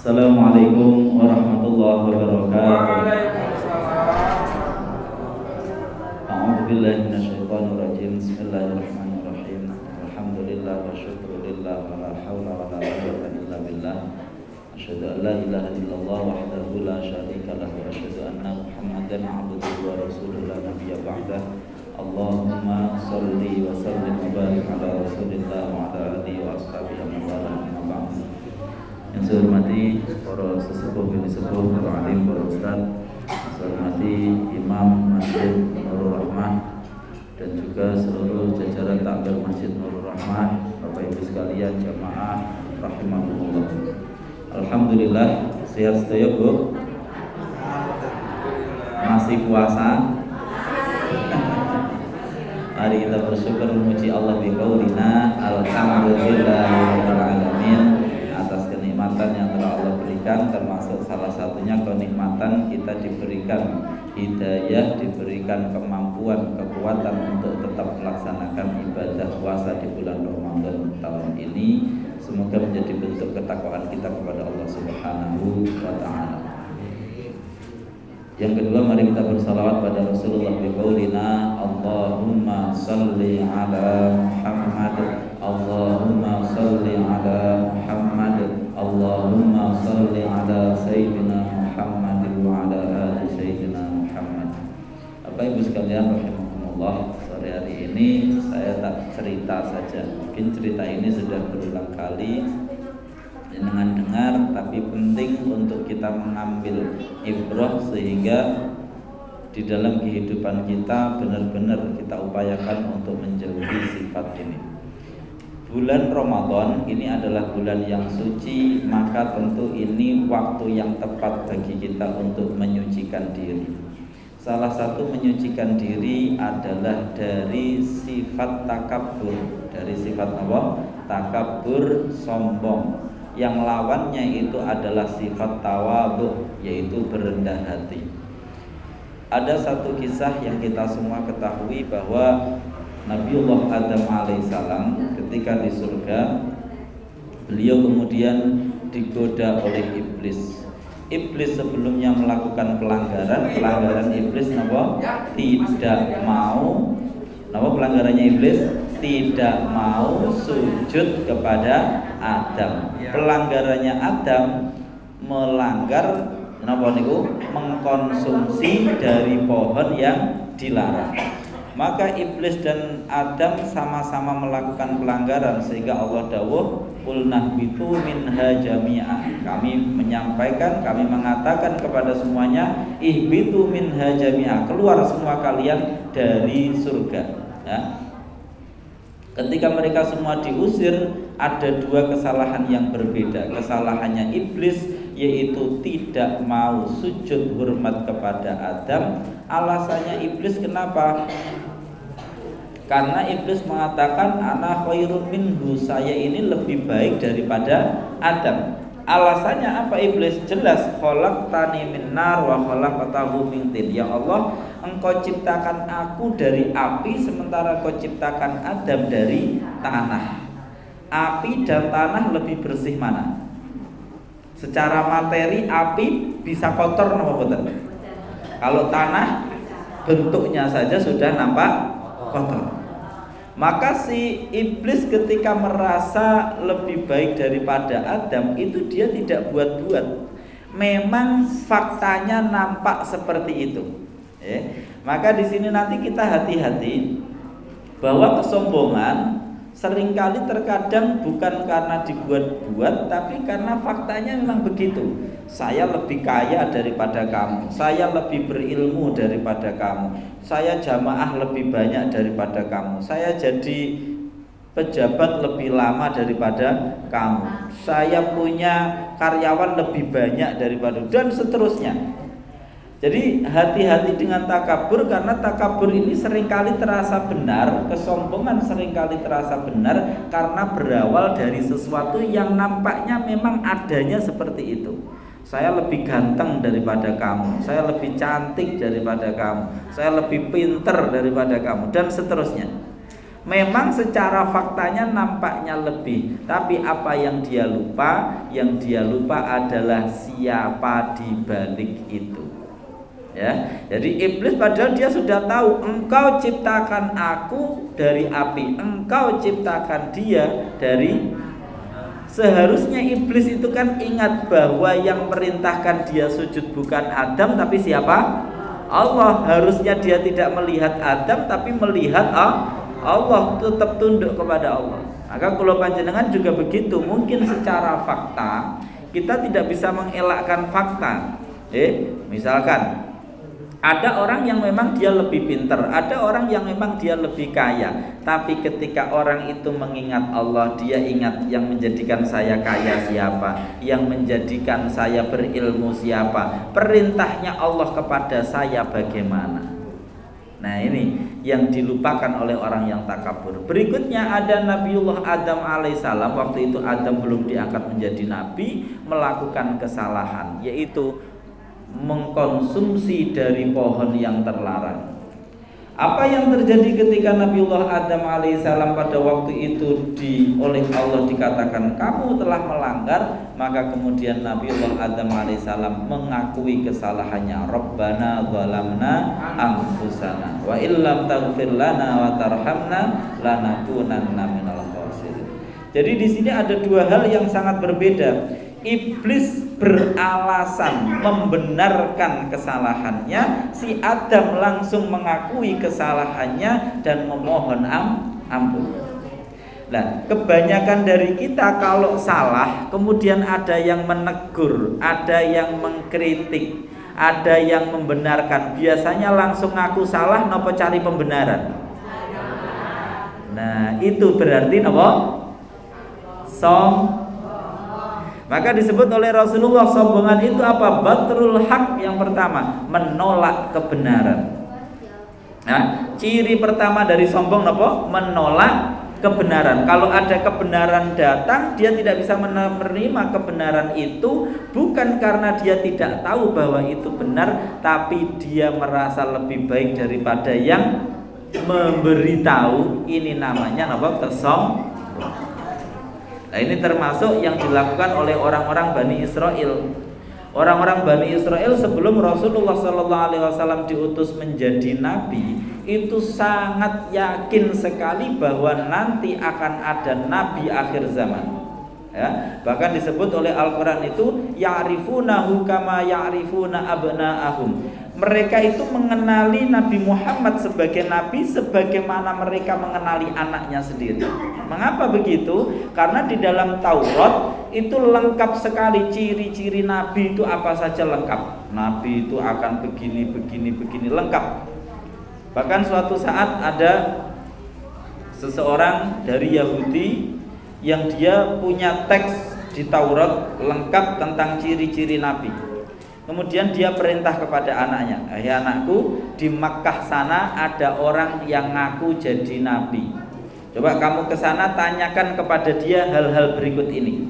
Assalamualaikum warahmatullahi wabarakatuh. A'udzubillahi minasyaitonirrajim. Bismillahirrahmanirrahim. Alhamdulillah wa syukrulillah wa la haula wa la quwwata illa billah. Asyhadu an la ilaha illallah wahdahu la syarika lahu wa asyhadu anna Muhammadan 'abduhu wa rasuluhu la nabiyya ba'dahu. Allahumma shalli wa sallim wa barik ala Rasulillah wa ala alihi wa ashabihi wa sallam. Yang saya hormati para sesepuh bini sepuh, para alim, para ustaz, saya hormati Imam Masjid Nurul Rahmah dan juga seluruh jajaran takmir Masjid Nurul Rahmah, Bapak Ibu sekalian jamaah rahimakumullah. Alhamdulillah sehat sedaya Bu. Masih puasa. Mari kita bersyukur memuji Allah bi qaulina alhamdulillahirabbil alamin atas kenikmatan yang telah Allah berikan, termasuk salah satunya kenikmatan kita diberikan hidayah, diberikan kemampuan, kekuatan untuk tetap melaksanakan ibadah puasa di bulan Ramadan tahun ini. Semoga menjadi bentuk ketakwaan kita kepada Allah Subhanahu wa taala. Yang kedua, mari kita bersalawat pada Rasulullah biqaulina Allahumma salli ala Muhammad, Allahumma salli ala Muhammad, Allahumma salli ala Sayyidina Muhammad wa ala ali Sayyidina Muhammad. Bapak Ibu sekalian rahimakumullah, sore hari ini saya tak cerita saja. Mungkin cerita ini sudah berulang kali dengan dengar, tapi penting untuk kita mengambil ibrah sehingga di dalam kehidupan kita benar-benar kita upayakan untuk menjauhi sifat ini. Bulan Ramadan ini adalah bulan yang suci, maka tentu ini waktu yang tepat bagi kita untuk menyucikan diri. Salah satu menyucikan diri adalah dari sifat takabur. Dari sifat apa? Takabur, sombong. Yang lawannya itu adalah sifat tawadhu, yaitu berendah hati. Ada satu kisah yang kita semua ketahui bahwa Nabiullah Adam alaihissalam ketika di surga, beliau kemudian digoda oleh iblis. Iblis sebelumnya melakukan pelanggaran iblis napa? Tidak mau. Napa pelanggarannya iblis? Tidak mau sujud kepada Adam. Pelanggarannya Adam melanggar napa niku? Mengkonsumsi dari pohon yang dilarang. Maka iblis dan Adam sama-sama melakukan pelanggaran sehingga Allah dawuh qulna bitu minha jami'a. Kami menyampaikan, kami mengatakan kepada semuanya ihbitu minha jami'a, keluar semua kalian dari surga. Ya. Ketika mereka semua diusir, ada dua kesalahan yang berbeda. Kesalahannya iblis, yaitu tidak mau sujud hormat kepada Adam. Alasannya iblis kenapa? Karena iblis mengatakan ana khairun minhu, saya ini lebih baik daripada Adam. Alasannya apa iblis? Jelas, khalaqtani min nar wa khalaqtahu min tin. Ya Allah, Engkau ciptakan aku dari api sementara Engkau ciptakan Adam dari tanah. Api dan tanah lebih bersih mana? Secara materi api bisa kotor napa boten? Kalau tanah bentuknya saja sudah nampak kotor. Maka si iblis ketika merasa lebih baik daripada Adam itu dia tidak buat-buat. Memang faktanya nampak seperti itu. Maka di sini nanti kita hati-hati bahwa kesombongan seringkali terkadang bukan karena dibuat-buat, tapi karena faktanya memang begitu. Saya lebih kaya daripada kamu, saya lebih berilmu daripada kamu, saya jamaah lebih banyak daripada kamu, saya jadi pejabat lebih lama daripada kamu, saya punya karyawan lebih banyak daripada, dan seterusnya. Jadi hati-hati dengan takabur, karena takabur ini seringkali terasa benar, kesombongan seringkali terasa benar karena berawal dari sesuatu yang nampaknya memang adanya seperti itu. Saya lebih ganteng daripada kamu, saya lebih cantik daripada kamu, saya lebih pinter daripada kamu, dan seterusnya. Memang secara faktanya nampaknya lebih, tapi apa yang dia lupa? Yang dia lupa adalah siapa di balik itu. Ya, jadi iblis padahal dia sudah tahu, engkau ciptakan aku dari api, engkau ciptakan dia dari. Seharusnya iblis itu kan ingat bahwa yang merintahkan dia sujud bukan Adam tapi siapa? Allah. Harusnya dia tidak melihat Adam tapi melihat Allah, tetap tunduk kepada Allah. Maka kalau panjenengan juga begitu, mungkin secara fakta kita tidak bisa mengelakkan fakta. Misalkan ada orang yang memang dia lebih pintar, ada orang yang memang dia lebih kaya. Tapi ketika orang itu mengingat Allah, dia ingat yang menjadikan saya kaya siapa, yang menjadikan saya berilmu siapa, perintahnya Allah kepada saya bagaimana. Nah ini yang dilupakan oleh orang yang takabur. Berikutnya ada Nabiullah Adam alaihissalam. Waktu itu Adam belum diangkat menjadi nabi, melakukan kesalahan, yaitu mengkonsumsi dari pohon yang terlarang. Apa yang terjadi ketika Nabiullah Adam alaihissalam pada waktu itu oleh Allah dikatakan kamu telah melanggar, maka kemudian Nabiullah Adam alaihissalam mengakui kesalahannya. Rabbana zalamna anfusana wa illam taghfir lana wa tarhamna lanakunanna minal khasirin. Jadi di sini ada dua hal yang sangat berbeda. Iblis beralasan membenarkan kesalahannya, si Adam langsung mengakui kesalahannya dan memohon ampun. Nah, kebanyakan dari kita kalau salah kemudian ada yang menegur, ada yang mengkritik, ada yang membenarkan, biasanya langsung ngaku salah nopo cari pembenaran. Nah, itu berarti nopo Maka disebut oleh Rasulullah sombongan itu apa? Batrul haq, yang pertama menolak kebenaran. Nah, ciri pertama dari sombong apa? Menolak kebenaran. Kalau ada kebenaran datang, dia tidak bisa menerima kebenaran itu, bukan karena dia tidak tahu bahwa itu benar, tapi dia merasa lebih baik daripada yang memberitahu. Ini namanya apa? Kesombongan. Nah, ini termasuk yang dilakukan oleh orang-orang Bani Israel. Orang-orang Bani Israel sebelum Rasulullah SAW diutus menjadi nabi, itu sangat yakin sekali bahwa nanti akan ada nabi akhir zaman. Ya, bahkan disebut oleh Al-Quran itu ya'rifunahu kama ya'rifuna abna'ahum. Mereka itu mengenali Nabi Muhammad sebagai nabi sebagaimana mereka mengenali anaknya sendiri. Mengapa begitu? Karena di dalam Taurat itu lengkap sekali ciri-ciri nabi itu apa saja lengkap. Nabi itu akan begini lengkap. Bahkan suatu saat ada seseorang dari Yahudi yang dia punya teks di Taurat lengkap tentang ciri-ciri nabi. Kemudian dia perintah kepada anaknya, "Hai anakku, di Makkah sana ada orang yang ngaku jadi nabi. Coba kamu ke sana tanyakan kepada dia hal-hal berikut ini.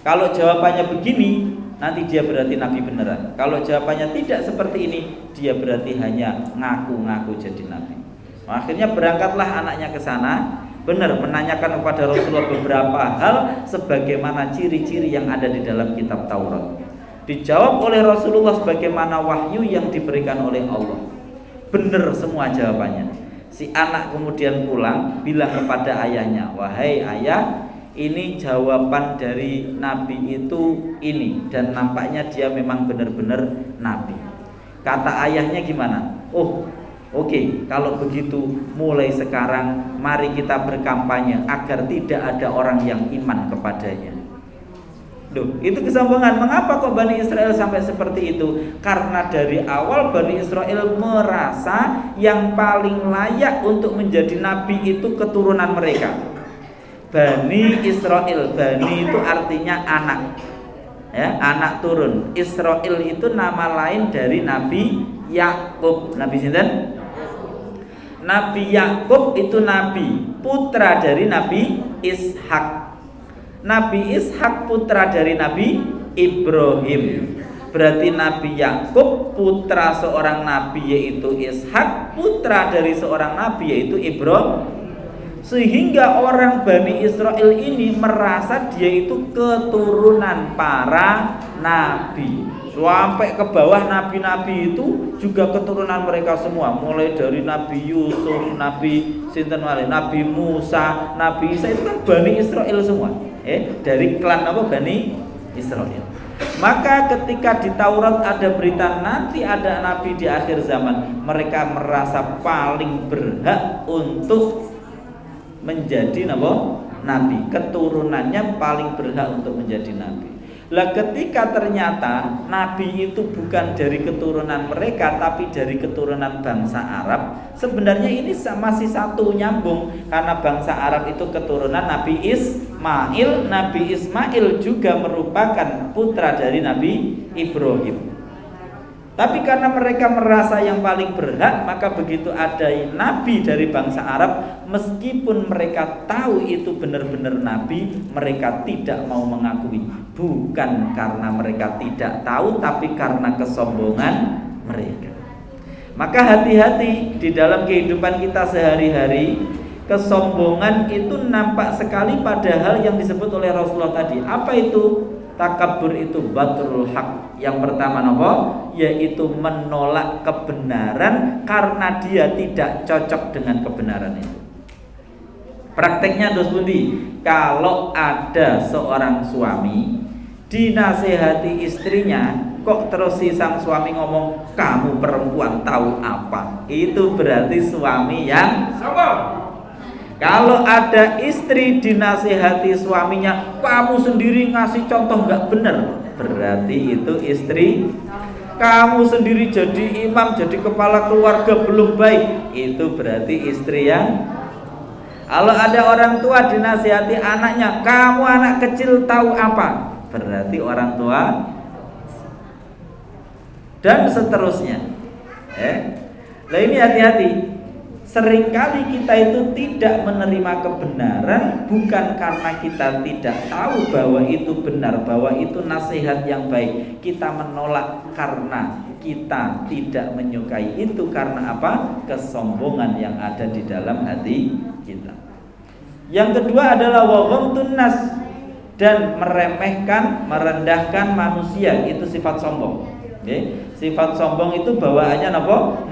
Kalau jawabannya begini, nanti dia berarti nabi beneran. Kalau jawabannya tidak seperti ini, dia berarti hanya ngaku-ngaku jadi nabi." Akhirnya berangkatlah anaknya ke sana, benar menanyakan kepada Rasulullah beberapa hal sebagaimana ciri-ciri yang ada di dalam kitab Taurat. Dijawab oleh Rasulullah sebagaimana wahyu yang diberikan oleh Allah. Benar semua jawabannya. Si anak kemudian pulang bilang kepada ayahnya, "Wahai ayah, ini jawaban dari nabi itu ini, dan nampaknya dia memang benar-benar nabi." Kata ayahnya gimana? "Oh, oke, kalau begitu mulai sekarang mari kita berkampanye agar tidak ada orang yang iman kepadanya." Loh, itu kesombongan. Mengapa kok Bani Israel sampai seperti itu? Karena dari awal Bani Israel merasa yang paling layak untuk menjadi nabi itu keturunan mereka. Bani Israel, Bani itu artinya anak, ya, anak turun. Israel itu nama lain dari Nabi Yakub. Nabi sinten? Nabi Yakub itu nabi, putra dari Nabi Ishak. Nabi Ishak putra dari Nabi Ibrahim. Berarti Nabi Yakub putra seorang nabi yaitu Ishak, putra dari seorang nabi yaitu Ibrahim. Sehingga orang Bani Israel ini merasa dia itu keturunan para nabi. Sampai ke bawah nabi-nabi itu juga keturunan mereka semua. Mulai dari Nabi Yusuf, Nabi sinten wale, Nabi Musa, Nabi Isa, itu kan Bani Israel semua. Dari klan apa? Bani Israel. Maka ketika di Taurat ada berita nanti ada nabi di akhir zaman, mereka merasa paling berhak untuk menjadi nabi, keturunannya paling berhak untuk menjadi nabi. Lah ketika ternyata nabi itu bukan dari keturunan mereka tapi dari keturunan bangsa Arab, sebenarnya ini masih satu nyambung, karena bangsa Arab itu keturunan Nabi Ismail. Nabi Ismail juga merupakan putra dari Nabi Ibrahim. Tapi karena mereka merasa yang paling berhak, maka begitu ada nabi dari bangsa Arab, meskipun mereka tahu itu benar-benar nabi, mereka tidak mau mengakui. Bukan karena mereka tidak tahu, tapi karena kesombongan mereka. Maka hati-hati di dalam kehidupan kita sehari-hari. Kesombongan itu nampak sekali pada hal yang disebut oleh Rasulullah tadi. Apa itu? Takabur itu batrul haq. Yang pertama yaitu menolak kebenaran karena dia tidak cocok dengan kebenaran itu. Prakteknya dos pundi? Kalau ada seorang suami dinasehati istrinya, kok terus si sang suami ngomong kamu perempuan tahu apa, itu berarti suami yang sombong. Kalau ada istri dinasihati suaminya, kamu sendiri ngasih contoh nggak benar, berarti itu istri. Kamu sendiri jadi imam, jadi kepala keluarga belum baik, itu berarti istri yang. Kalau ada orang tua dinasihati anaknya, kamu anak kecil tahu apa, berarti orang tua. Dan seterusnya. Nah ini hati-hati. Seringkali kita itu tidak menerima kebenaran bukan karena kita tidak tahu bahwa itu benar, bahwa itu nasihat yang baik. Kita menolak karena kita tidak menyukai itu. Karena apa? Kesombongan yang ada di dalam hati kita. Yang kedua adalah waghamtun nas, dan meremehkan, merendahkan manusia. Itu sifat sombong. Sifat sombong itu bawaannya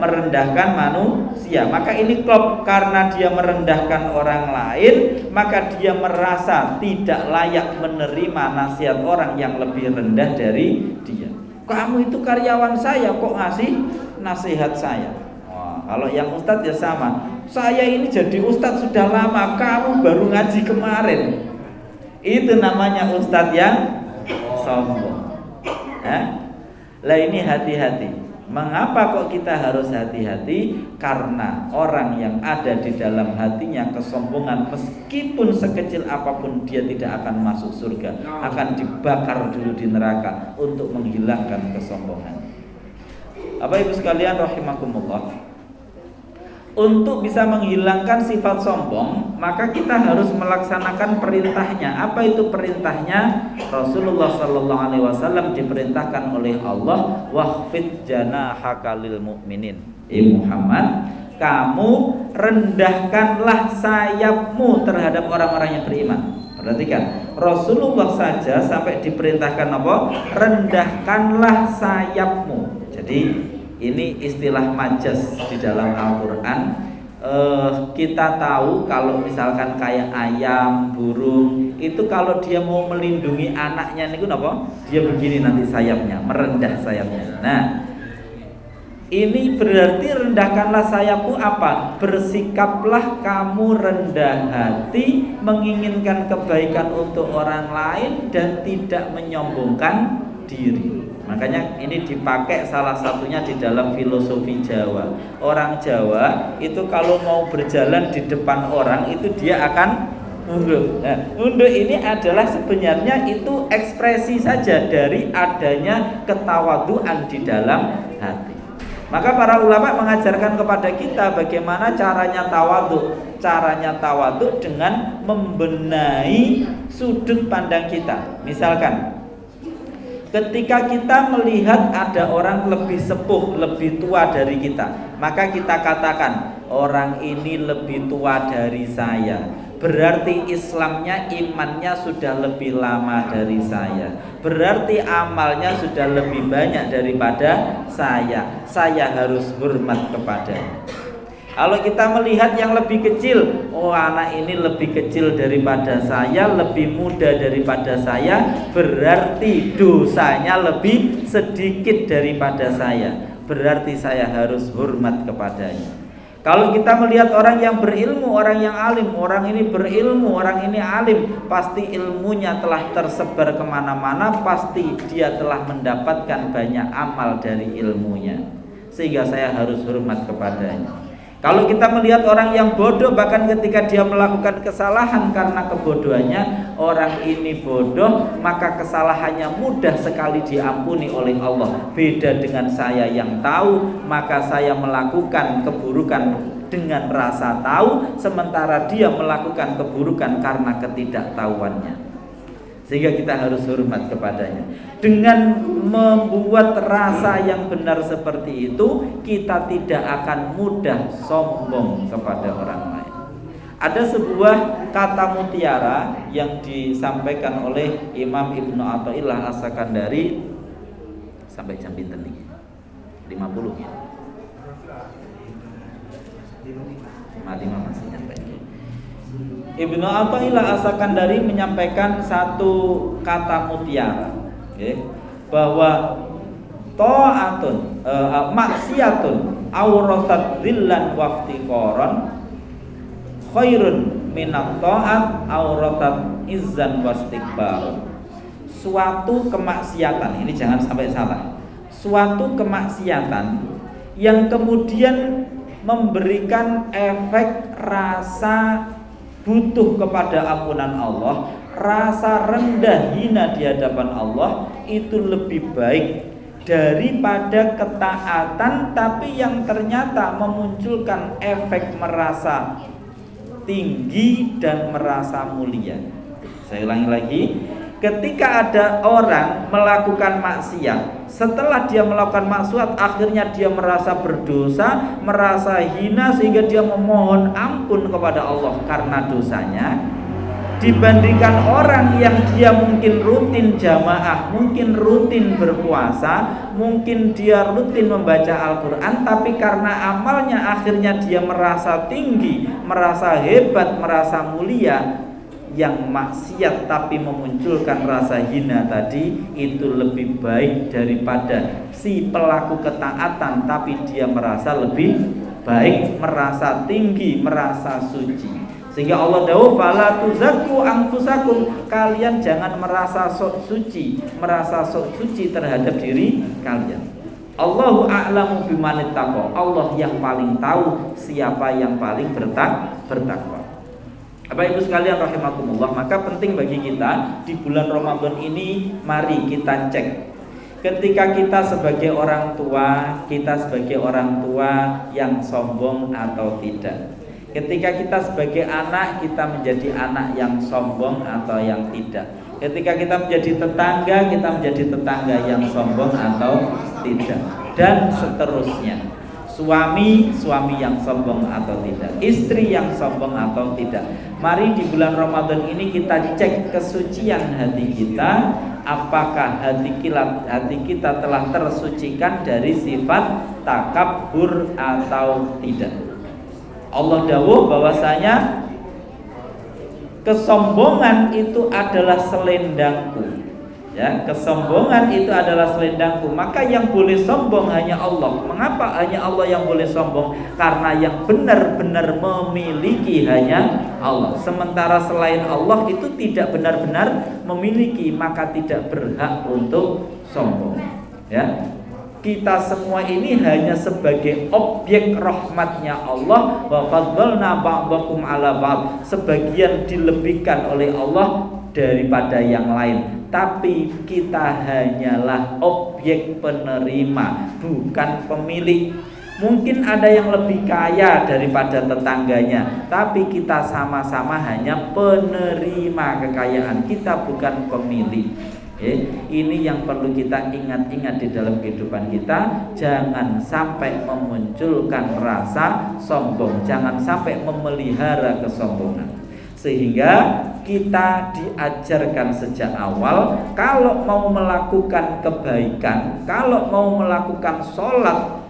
merendahkan manusia. Maka ini klop, karena dia merendahkan orang lain, maka dia merasa tidak layak menerima nasihat orang yang lebih rendah dari dia. Kamu itu karyawan saya, kok ngasih nasihat saya? Wah, kalau yang ustadz ya sama. Saya ini jadi ustadz sudah lama, kamu baru ngaji kemarin. Itu namanya ustadz yang sombong. Lah ini hati-hati. Mengapa kok kita harus hati-hati? Karena orang yang ada di dalam hatinya kesombongan, meskipun sekecil apapun dia tidak akan masuk surga, akan dibakar dulu di neraka untuk menghilangkan kesombongan. Bapak Ibu sekalian rahimakumullah, untuk bisa menghilangkan sifat sombong, maka kita harus melaksanakan perintahnya. Apa itu perintahnya? Rasulullah SAW diperintahkan oleh Allah, wahfid janahaka lil mu'minin. Muhammad, kamu rendahkanlah sayapmu terhadap orang-orang yang beriman. Perhatikan, Rasulullah saja sampai diperintahkan rendahkanlah sayapmu. Jadi ini istilah majas di dalam Al-Quran. Kita tahu kalau misalkan kayak ayam, burung, itu kalau dia mau melindungi anaknya niku dia begini nanti sayapnya, merendah sayapnya. Nah, ini berarti rendahkanlah sayapmu apa? Bersikaplah kamu rendah hati, menginginkan kebaikan untuk orang lain dan tidak menyombongkan diri. Makanya ini dipakai salah satunya di dalam filosofi Jawa. Orang Jawa itu kalau mau berjalan di depan orang itu dia akan nunduk. Nah, nunduk ini adalah sebenarnya itu ekspresi saja dari adanya ketawaduan di dalam hati. Maka para ulama mengajarkan kepada kita bagaimana caranya tawadhu. Caranya tawadhu dengan membenahi sudut pandang kita. Misalkan ketika kita melihat ada orang lebih sepuh, lebih tua dari kita, maka kita katakan, orang ini lebih tua dari saya, berarti Islamnya, imannya sudah lebih lama dari saya, berarti amalnya sudah lebih banyak daripada saya harus hormat kepadanya. Kalau kita melihat yang lebih kecil, oh anak ini lebih kecil daripada saya, lebih muda daripada saya, berarti dosanya lebih sedikit daripada saya, berarti saya harus hormat kepadanya. Kalau kita melihat orang yang berilmu, orang yang alim, orang ini berilmu, orang ini alim, pasti ilmunya telah tersebar kemana-mana, pasti dia telah mendapatkan banyak amal dari ilmunya, sehingga saya harus hormat kepadanya. Kalau kita melihat orang yang bodoh, bahkan ketika dia melakukan kesalahan karena kebodohannya, orang ini bodoh, maka kesalahannya mudah sekali diampuni oleh Allah. Beda dengan saya yang tahu, maka saya melakukan keburukan dengan rasa tahu, sementara dia melakukan keburukan karena ketidaktahuannya. Sehingga kita harus hormat kepadanya. Dengan membuat rasa yang benar seperti itu, kita tidak akan mudah sombong kepada orang lain. Ada sebuah kata mutiara yang disampaikan oleh Imam Ibnu Athaillah As-Sakandari. Sampai jam pinten niki? 50 ya. 55 masih nyampe. Ibnu Athaillah As-Sakandari menyampaikan satu kata mutiara, bahwa ta'atun maksiatun awrasat dhillan waftiqaran khairun minat ta'at awrasat izzan wastikbar. Suatu kemaksiatan, ini jangan sampai salah, suatu kemaksiatan yang kemudian memberikan efek rasa butuh kepada ampunan Allah, rasa rendah hina di hadapan Allah, itu lebih baik daripada ketaatan tapi yang ternyata memunculkan efek merasa tinggi dan merasa mulia. Saya ulangi lagi, ketika ada orang melakukan maksiat, setelah dia melakukan maksiat akhirnya dia merasa berdosa, merasa hina, sehingga dia memohon ampun kepada Allah karena dosanya, dibandingkan orang yang dia mungkin rutin jamaah, mungkin rutin berpuasa, mungkin dia rutin membaca Al-Quran, tapi karena amalnya akhirnya dia merasa tinggi, merasa hebat, merasa mulia. Yang maksiat tapi memunculkan rasa hina tadi, itu lebih baik daripada si pelaku ketaatan tapi dia merasa lebih baik, merasa tinggi, merasa suci. Sehingga Allah dawuh, fala tuzakku anfusakum, kalian jangan merasa sok suci, merasa sok suci terhadap diri kalian. Allahu a'lamu bimanittaqo, Allah yang paling tahu siapa yang paling bertakwa. Bapak Ibu sekalian rahimakumullah, maka penting bagi kita di bulan Ramadan ini, mari kita cek. Ketika kita sebagai orang tua, kita sebagai orang tua yang sombong atau tidak. Ketika kita sebagai anak, kita menjadi anak yang sombong atau yang tidak. Ketika kita menjadi tetangga, kita menjadi tetangga yang sombong atau tidak. Dan seterusnya. Suami yang sombong atau tidak, istri yang sombong atau tidak. Mari di bulan Ramadan ini kita cek kesucian hati kita, apakah hati kita telah tersucikan dari sifat takabur atau tidak. Allah dawuh bahwasanya kesombongan itu adalah selendangku. Ya, kesombongan itu adalah selendangku. Maka yang boleh sombong hanya Allah. Mengapa hanya Allah yang boleh sombong? Karena yang benar-benar memiliki hanya Allah. Sementara selain Allah itu tidak benar-benar memiliki, maka tidak berhak untuk sombong. Ya, kita semua ini hanya sebagai objek rahmatnya Allah. Wa faddalna ba'dakum ala ba'd. Sebagian dilebihkan oleh Allah daripada yang lain. Tapi kita hanyalah objek penerima, bukan pemilik. Mungkin ada yang lebih kaya daripada tetangganya, tapi kita sama-sama hanya penerima kekayaan, kita bukan pemilik. Ini yang perlu kita ingat-ingat di dalam kehidupan kita. Jangan sampai memunculkan rasa sombong, jangan sampai memelihara kesombongan. Sehingga kita diajarkan sejak awal, kalau mau melakukan kebaikan, kalau mau melakukan sholat,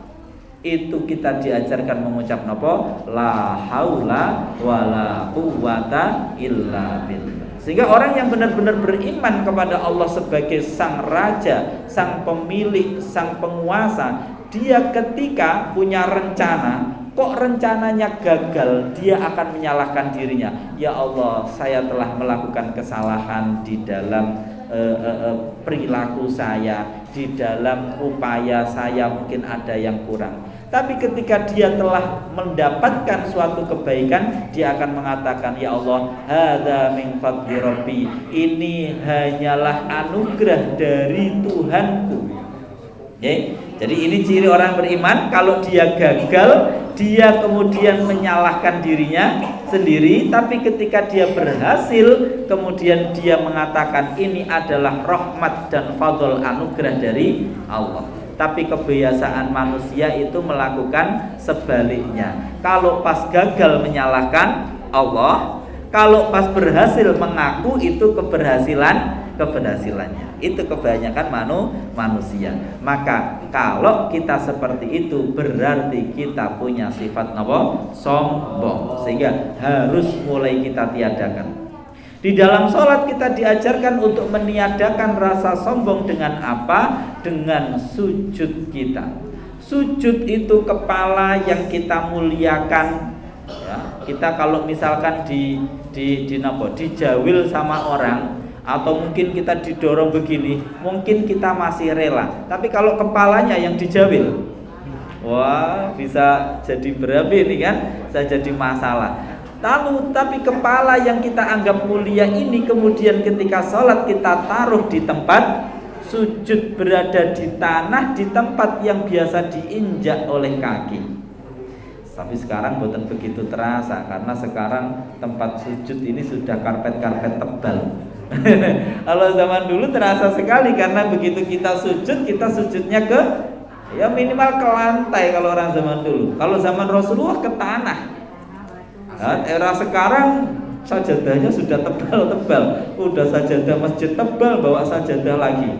itu kita diajarkan mengucap napa? La haula wala quwata illa billah. Sehingga orang yang benar-benar beriman kepada Allah sebagai sang raja, sang pemilik, sang penguasa, dia ketika punya rencana, kok rencananya gagal, dia akan menyalahkan dirinya. Ya Allah, saya telah melakukan kesalahan di dalam perilaku saya, di dalam upaya saya mungkin ada yang kurang. Tapi ketika dia telah mendapatkan suatu kebaikan, dia akan mengatakan, ya Allah, hadza min fadli rabbi, ini hanyalah anugerah dari Tuhanku. Jadi ini ciri orang beriman. Kalau dia gagal, dia kemudian menyalahkan dirinya sendiri. Tapi ketika dia berhasil, kemudian dia mengatakan ini adalah rahmat dan fadl, anugerah dari Allah. Tapi kebiasaan manusia itu melakukan sebaliknya. Kalau pas gagal menyalahkan Allah, kalau pas berhasil mengaku itu keberhasilannya. Itu kebanyakan manusia. Maka kalau kita seperti itu, berarti kita punya sifat apa? Sombong. Sehingga harus mulai kita tiadakan. Di dalam sholat kita diajarkan untuk meniadakan rasa sombong dengan apa? Dengan sujud kita. Sujud itu kepala yang kita muliakan. Ya, kita kalau misalkan dijawil sama orang, atau mungkin kita didorong begini, mungkin kita masih rela. Tapi kalau kepalanya yang dijawil, wah, bisa jadi berapa ini kan? Bisa jadi masalah. Tapi kepala yang kita anggap mulia ini kemudian ketika sholat kita taruh di tempat sujud, berada di tanah, di tempat yang biasa diinjak oleh kaki. Tapi sekarang bukan begitu terasa, karena sekarang tempat sujud ini sudah karpet-karpet tebal. Kalau zaman dulu terasa sekali, karena begitu kita sujudnya ke, ya minimal ke lantai kalau orang zaman dulu. Kalau zaman Rasulullah ke tanah. Era sekarang sajadahnya sudah tebal-tebal, udah sajadah masjid tebal, bawa sajadah lagi,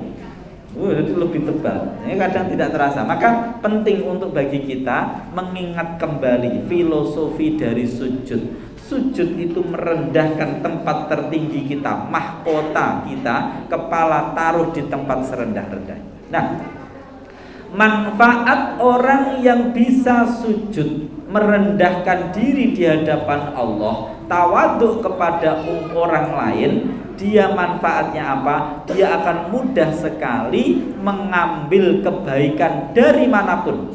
jadi lebih tebal. Ini kadang tidak terasa. Maka penting untuk bagi kita mengingat kembali filosofi dari sujud. Sujud itu merendahkan tempat tertinggi kita, mahkota kita, kepala taruh di tempat serendah-rendahnya. Nah, manfaat orang yang bisa sujud, merendahkan diri di hadapan Allah, tawaduk kepada orang lain, dia manfaatnya apa? Dia akan mudah sekali mengambil kebaikan dari manapun.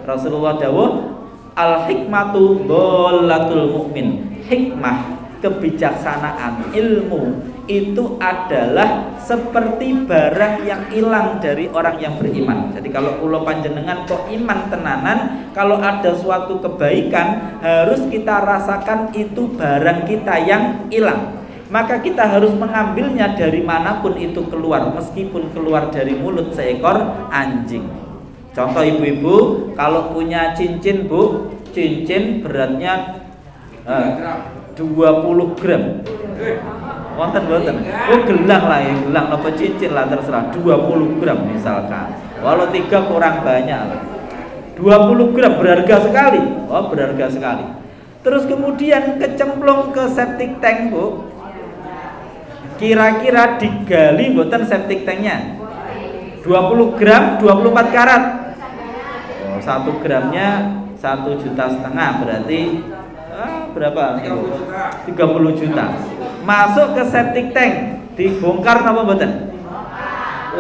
Rasulullah dawuh, al hikmatu dholatul mukmin. Hikmah, kebijaksanaan, ilmu itu adalah seperti barang yang hilang dari orang yang beriman. Jadi kalau kula panjenengan kok iman tenanan, kalau ada suatu kebaikan harus kita rasakan itu barang kita yang hilang. Maka kita harus mengambilnya dari manapun itu keluar, meskipun keluar dari mulut seekor anjing. Contoh ibu-ibu, kalau punya cincin bu, cincin beratnya 20 gram. Wonten boten? Oh gelang lah ya, gelang apa cincin lah terserah, 20 gram misalkan. Walau 3 kurang banyak. 20 gram berharga sekali. Oh, berharga sekali. Terus kemudian kecemplung ke septic tank, Bu. Kira-kira digali boten septic tanknya? 20 gram, 24 karat. Oh, 1 gramnya 1,5 juta, berarti berapa? 30 juta. Masuk ke septic tank, dibongkar napa mboten?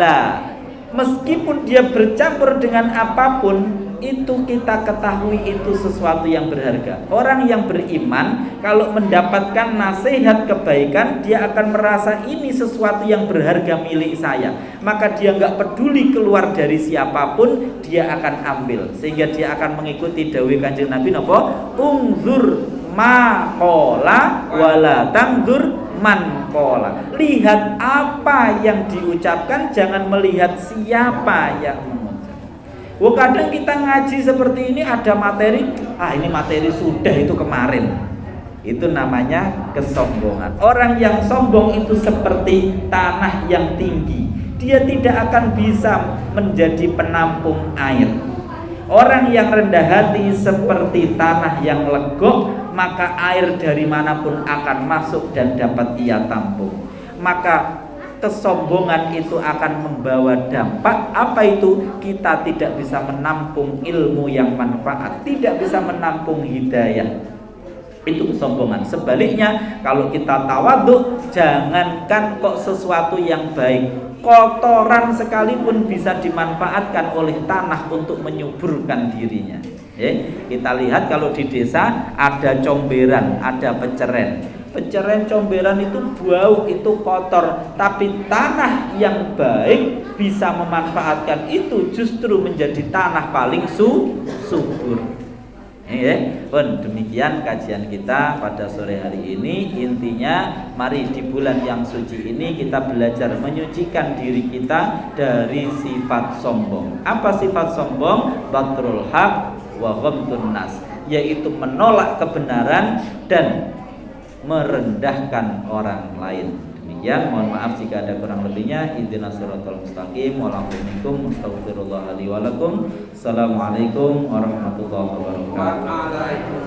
Lah, meskipun dia bercampur dengan apapun, itu kita ketahui itu sesuatu yang berharga. Orang yang beriman kalau mendapatkan nasihat kebaikan, dia akan merasa ini sesuatu yang berharga milik saya. Maka dia nggak peduli keluar dari siapapun, dia akan ambil. Sehingga dia akan mengikuti dawuh Kanjeng Nabi napa? Ungzur ma qala wala tangzur man qala. Lihat apa yang diucapkan, jangan melihat siapa yang mengucapkan. Kadang kita ngaji seperti ini ada materi, ini materi sudah itu kemarin. Itu namanya kesombongan. Orang yang sombong itu seperti tanah yang tinggi. Dia tidak akan bisa menjadi penampung air. Orang yang rendah hati seperti tanah yang legok, maka air dari manapun akan masuk dan dapat ia tampung. Maka kesombongan itu akan membawa dampak apa itu? Kita tidak bisa menampung ilmu yang manfaat, tidak bisa menampung hidayah. Itu kesombongan. Sebaliknya, kalau kita tawadhu, jangankan kok sesuatu yang baik, kotoran sekalipun bisa dimanfaatkan oleh tanah untuk menyuburkan dirinya. Kita lihat kalau di desa ada comberan, ada peceren. Peceren comberan itu bau, itu kotor, tapi tanah yang baik bisa memanfaatkan itu, justru menjadi tanah paling subur. Demikian kajian kita pada sore hari ini. Intinya, mari di bulan yang suci ini kita belajar menyucikan diri kita dari sifat sombong. Apa sifat sombong? Batrul haq wa ghamtun nas, yaitu menolak kebenaran dan merendahkan orang lain. Demikian, mohon maaf jika ada kurang lebihnya. Ihdinas siratal mustaqim. Wa'alaikum astaghfirullah li wa lakum. Assalamualaikum warahmatullahi wabarakatuh.